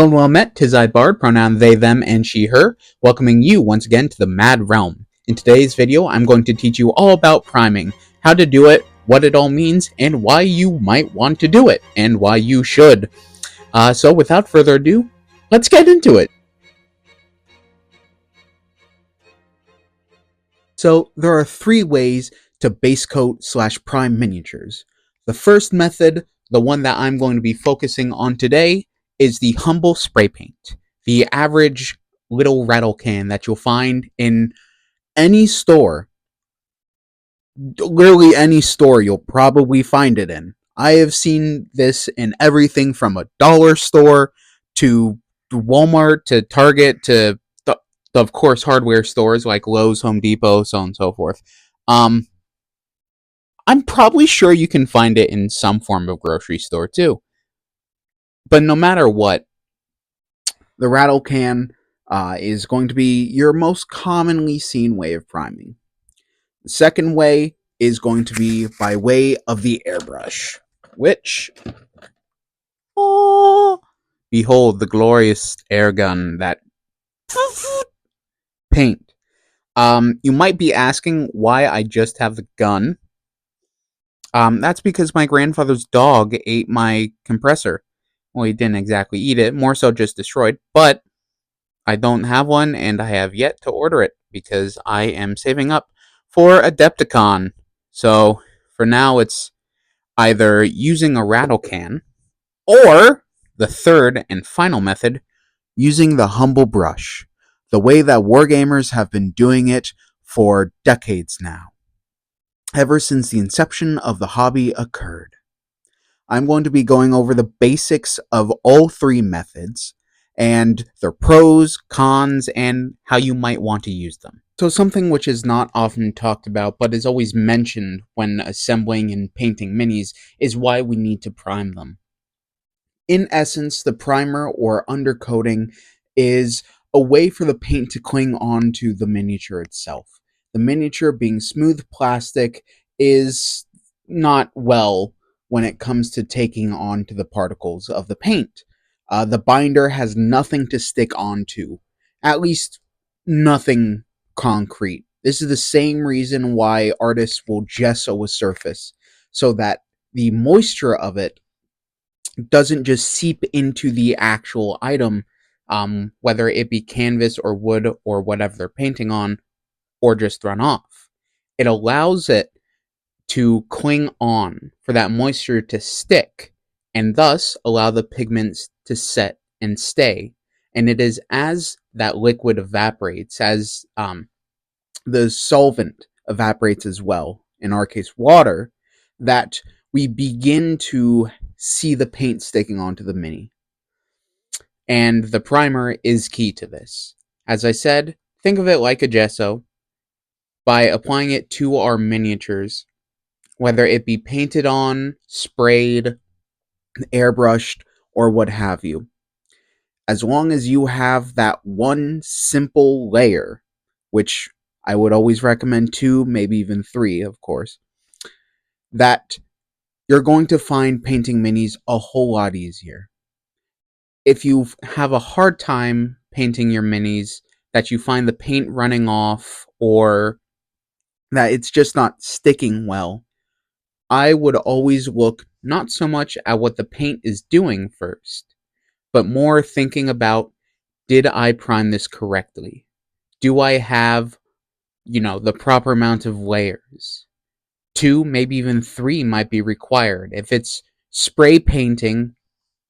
Hello and well met, 'tis I Bard, pronoun they, them, and she, her, welcoming you once again to the Mad Realm. In today's video, I'm going to teach you all about priming, how to do it, what it all means, and why you might want to do it, and why you should. So without further ado, let's get into it. So there are three ways to base coat / prime miniatures. The first method, the one that I'm going to be focusing on today, is the humble spray paint. The average little rattle can that you'll find in any store. Literally any store you'll probably find it in. I have seen this in everything from a dollar store to Walmart to Target to, of course, hardware stores like Lowe's, Home Depot, so on and so forth. I'm probably sure you can find it in some form of grocery store too. But no matter what, the rattle can is going to be your most commonly seen way of priming. The second way is going to be by way of the airbrush, which, oh, behold the glorious air gun that paint. You might be asking why I just have the gun. That's because my grandfather's dog ate my compressor. Well, he didn't exactly eat it, more so just destroyed, but I don't have one, and I have yet to order it because I am saving up for Adepticon. So for now, it's either using a rattle can, or the third and final method, using the humble brush, the way that wargamers have been doing it for decades now, ever since the inception of the hobby occurred. I'm going to be going over the basics of all three methods, and their pros, cons, and how you might want to use them. So something which is not often talked about, but is always mentioned when assembling and painting minis, is why we need to prime them. In essence, the primer or undercoating is a way for the paint to cling on to the miniature itself. The miniature, being smooth plastic, is not well when it comes to taking on to the particles of the paint. The binder has nothing to stick onto, at least nothing concrete. This is the same reason why artists will gesso a surface, so that the moisture of it doesn't just seep into the actual item, whether it be canvas or wood or whatever they're painting on, or just run off. It allows it to cling on, for that moisture to stick, and thus allow the pigments to set and stay. And it is as that liquid evaporates, as the solvent evaporates as well, in our case water, that we begin to see the paint sticking onto the mini. And the primer is key to this. As I said, think of it like a gesso. By applying it to our miniatures, whether it be painted on, sprayed, airbrushed, or what have you, as long as you have that one simple layer, which I would always recommend 2, maybe even 3, of course, that you're going to find painting minis a whole lot easier. If you have a hard time painting your minis, that you find the paint running off, or that it's just not sticking well, I would always look not so much at what the paint is doing first, but more thinking about, did I prime this correctly? Do I have, the proper amount of layers? 2, maybe even 3 might be required. If it's spray painting,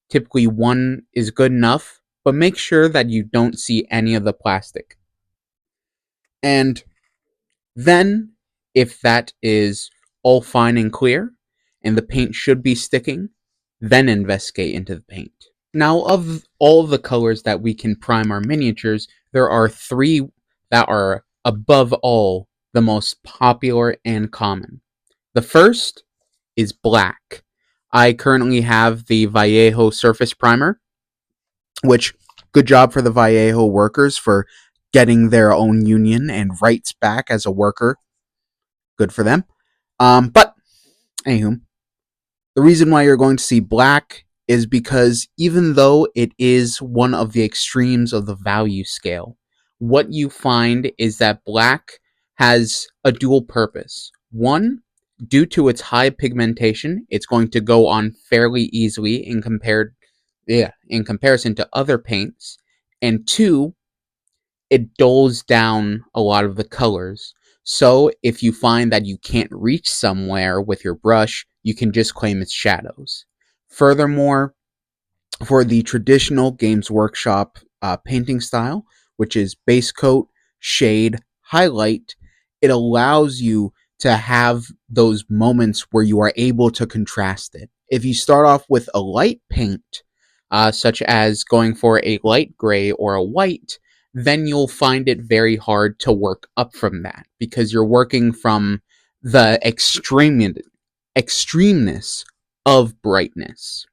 typically 1 is good enough, but make sure that you don't see any of the plastic. And then, if that is all fine and clear, and the paint should be sticking, then investigate into the paint. Now, of all the colors that we can prime our miniatures, there are 3 that are above all the most popular and common. The first is black. I currently have the Vallejo Surface Primer, which, good job for the Vallejo workers for getting their own union and rights back as a worker. Good for them. But, anywho, the reason why you're going to see black is because even though it is one of the extremes of the value scale, what you find is that black has a dual purpose. One, due to its high pigmentation, it's going to go on fairly easily in comparison to other paints. And two, it dulls down a lot of the colors. So if you find that you can't reach somewhere with your brush, you can just claim its shadows. Furthermore, for the traditional Games Workshop painting style, which is base coat, shade, highlight, it allows you to have those moments where you are able to contrast it. If you start off with a light paint, such as going for a light gray or a white, then you'll find it very hard to work up from that because you're working from the extremeness of brightness.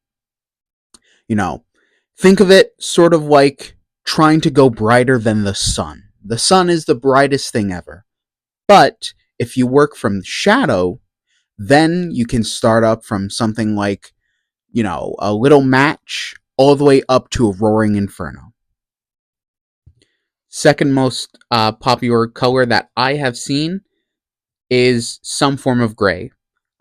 You know, think of it sort of like trying to go brighter than the sun. The sun is the brightest thing ever. But if you work from shadow, then you can start up from something like, a little match all the way up to a roaring inferno. Second most popular color that I have seen is some form of gray.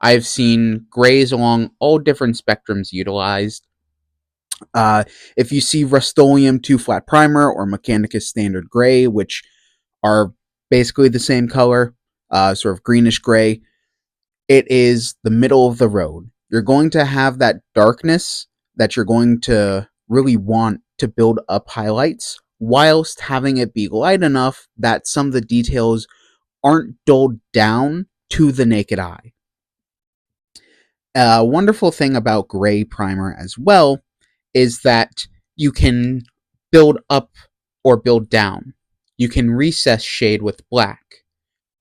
I've seen grays along all different spectrums utilized. If you see Rust-Oleum 2 Flat Primer or Mechanicus Standard Gray, which are basically the same color, sort of greenish gray, it is the middle of the road. You're going to have that darkness that you're going to really want to build up highlights, whilst having it be light enough that some of the details aren't dulled down to the naked eye. A wonderful thing about gray primer as well is that you can build up or build down. You can recess shade with black,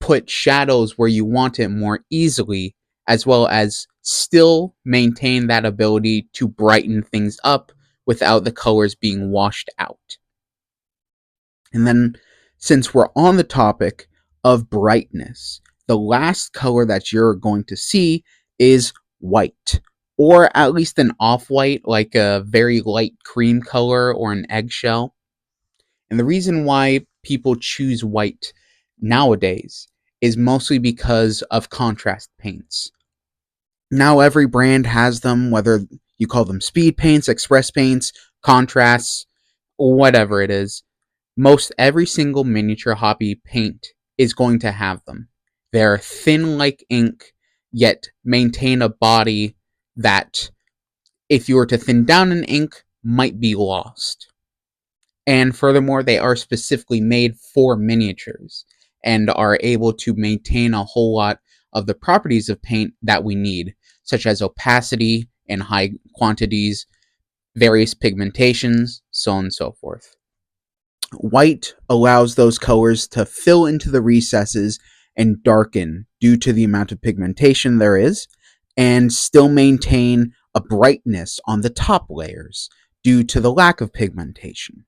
put shadows where you want it more easily, as well as still maintain that ability to brighten things up without the colors being washed out. And then, since we're on the topic of brightness, the last color that you're going to see is white, or at least an off-white, like a very light cream color or an eggshell. And the reason why people choose white nowadays is mostly because of contrast paints. Now every brand has them, whether you call them speed paints, express paints, contrasts, whatever it is. Most every single miniature hobby paint is going to have them. They're thin like ink, yet maintain a body that, if you were to thin down an ink, might be lost. And furthermore, they are specifically made for miniatures and are able to maintain a whole lot of the properties of paint that we need, such as opacity in high quantities, various pigmentations, so on and so forth. White allows those colors to fill into the recesses and darken due to the amount of pigmentation there is, and still maintain a brightness on the top layers due to the lack of pigmentation.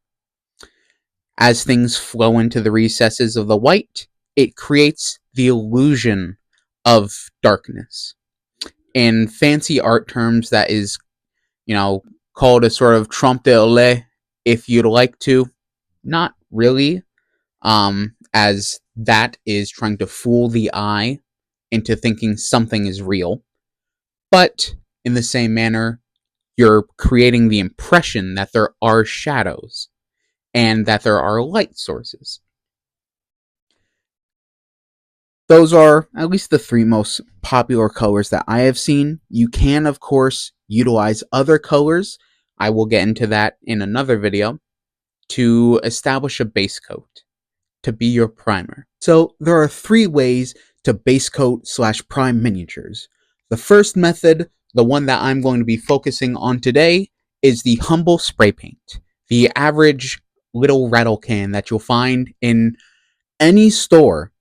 As things flow into the recesses of the white, it creates the illusion of darkness. In fancy art terms, that is, called a sort of trompe l'oeil, if you'd like to. Not really, as that is trying to fool the eye into thinking something is real. But in the same manner, you're creating the impression that there are shadows and that there are light sources. Those are at least the three most popular colors that I have seen. You can, of course, utilize other colors. I will get into that in another video, to establish a base coat, to be your primer. So there are three ways to base coat / prime miniatures. The first method, the one that I'm going to be focusing on today, is the humble spray paint. The average little rattle can that you'll find in any store.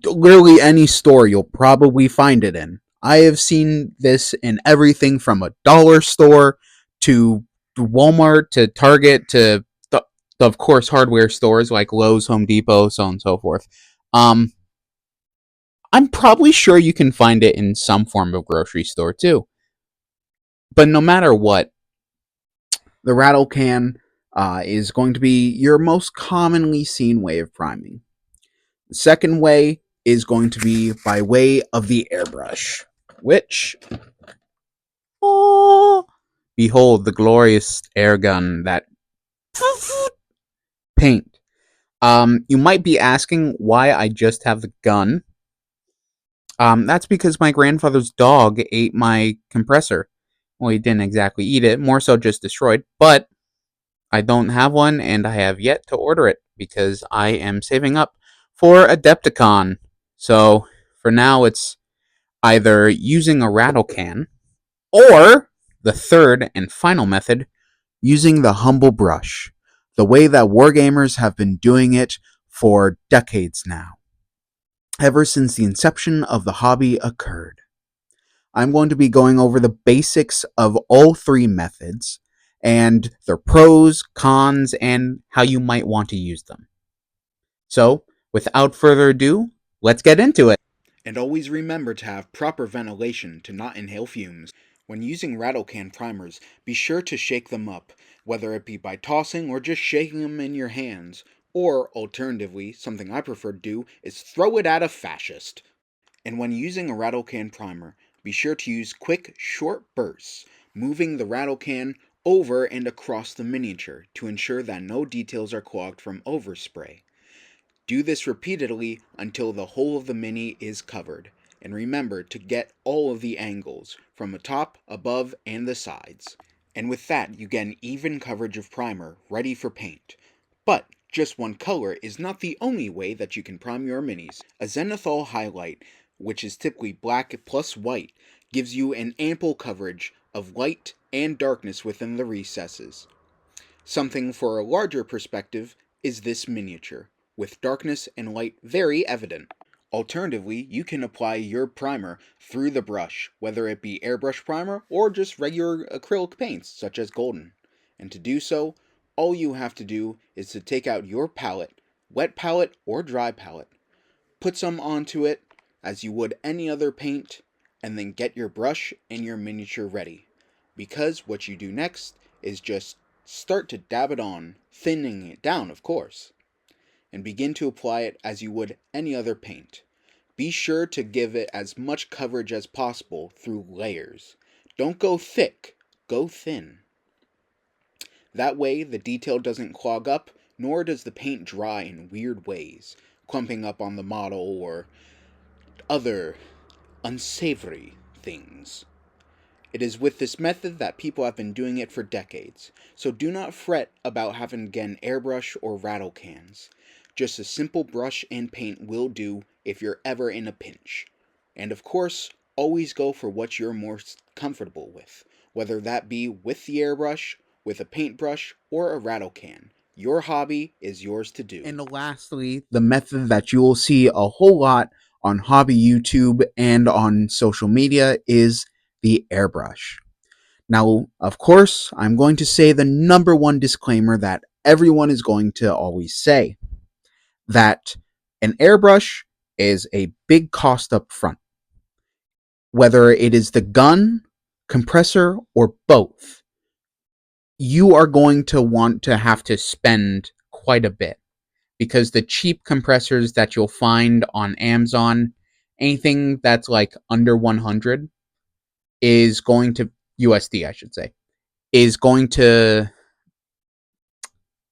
Literally any store you'll probably find it in. I have seen this in everything from a dollar store to Walmart to Target to, of course, hardware stores like Lowe's, Home Depot, so on and so forth. I'm probably sure you can find it in some form of grocery store too. But no matter what, the rattle can is going to be your most commonly seen way of priming. The second way is going to be by way of the airbrush, which, oh, behold the glorious air gun that paint. You might be asking why I just have the gun. That's because my grandfather's dog ate my compressor. Well, he didn't exactly eat it, more so just destroyed, but I don't have one and I have yet to order it because I am saving up for Adepticon. So for now, it's either using a rattle can or the third and final method, using the humble brush, the way that wargamers have been doing it for decades now, ever since the inception of the hobby occurred. I'm going to be going over the basics of all three methods and their pros, cons, and how you might want to use them. So, without further ado, let's get into it. And always remember to have proper ventilation to not inhale fumes. When using rattle can primers, be sure to shake them up, whether it be by tossing or just shaking them in your hands. Or, alternatively, something I prefer to do is throw it at a fascist. And when using a rattle can primer, be sure to use quick, short bursts, moving the rattle can over and across the miniature to ensure that no details are clogged from overspray. Do this repeatedly until the whole of the mini is covered, and remember to get all of the angles, from the top, above, and the sides. And with that, you get an even coverage of primer ready for paint. But just one color is not the only way that you can prime your minis. A zenithal highlight, which is typically black plus white, gives you an ample coverage of light and darkness within the recesses. Something for a larger perspective is this miniature, with darkness and light very evident. Alternatively, you can apply your primer through the brush, whether it be airbrush primer or just regular acrylic paints such as golden. And to do so, all you have to do is to take out your palette, wet palette or dry palette, put some onto it as you would any other paint, and then get your brush and your miniature ready. Because what you do next is just start to dab it on, thinning it down, of course, and begin to apply it as you would any other paint. Be sure to give it as much coverage as possible through layers. Don't go thick, go thin. That way, the detail doesn't clog up, nor does the paint dry in weird ways, clumping up on the model or other unsavory things. It is with this method that people have been doing it for decades, so do not fret about having to get an airbrush or rattle cans. Just a simple brush and paint will do if you're ever in a pinch. And of course, always go for what you're most comfortable with, whether that be with the airbrush, with a paintbrush, or a rattle can. Your hobby is yours to do. And lastly, the method that you will see a whole lot on hobby YouTube and on social media is the airbrush. Now, of course, I'm going to say the number one disclaimer that everyone is going to always say, that an airbrush is a big cost up front. Whether it is the gun, compressor, or both, you are going to want to have to spend quite a bit, because the cheap compressors that you'll find on Amazon, anything that's like under 100 is going to USD, I should say, is going to,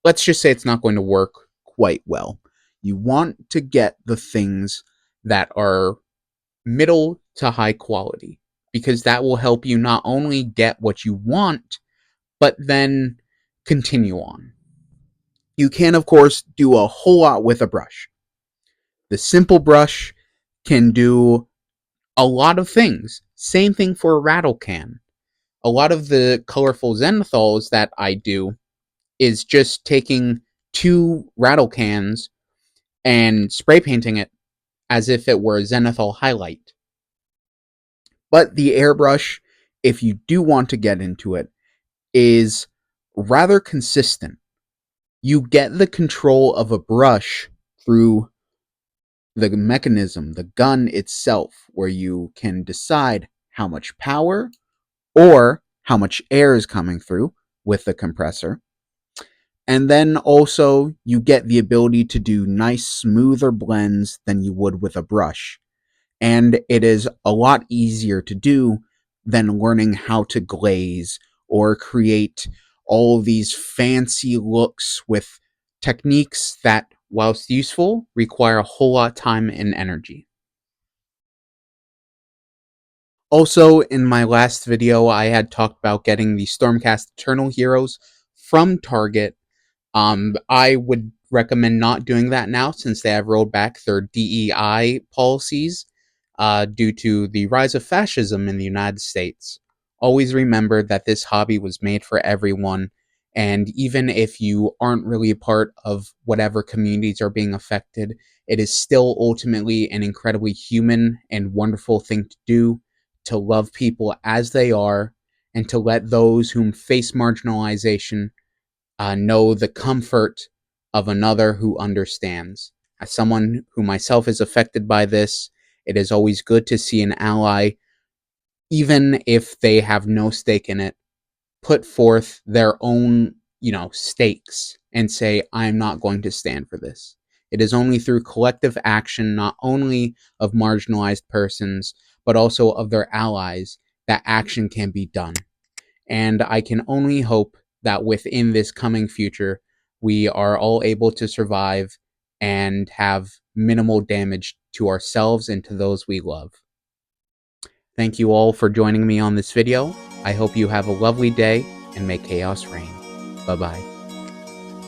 let's just say it's not going to work quite well. You want to get the things that are middle to high quality, because that will help you not only get what you want, but then continue on. You can, of course, do a whole lot with a brush. The simple brush can do a lot of things. Same thing for a rattle can. A lot of the colorful zenithals that I do is just taking two rattle cans and spray painting it as if it were a zenithal highlight. But the airbrush, if you do want to get into it, is rather consistent. You get the control of a brush through the mechanism, the gun itself, where you can decide how much power or how much air is coming through with the compressor. And then also you get the ability to do nice smoother blends than you would with a brush. And it is a lot easier to do than learning how to glaze or create all these fancy looks with techniques that, whilst useful, require a whole lot of time and energy. Also, in my last video, I had talked about getting the Stormcast Eternal Heroes from Target. I would recommend not doing that now since they have rolled back their DEI policies due to the rise of fascism in the United States. Always remember that this hobby was made for everyone, and even if you aren't really a part of whatever communities are being affected, it is still ultimately an incredibly human and wonderful thing to do, to love people as they are, and to let those whom face marginalization know the comfort of another who understands. As someone who myself is affected by this, it is always good to see an ally, even if they have no stake in it, put forth their own, stakes and say, I'm not going to stand for this. It is only through collective action, not only of marginalized persons, but also of their allies, that action can be done. And I can only hope that within this coming future, we are all able to survive and have minimal damage to ourselves and to those we love. Thank you all for joining me on this video. I hope you have a lovely day and may chaos reign. Bye bye.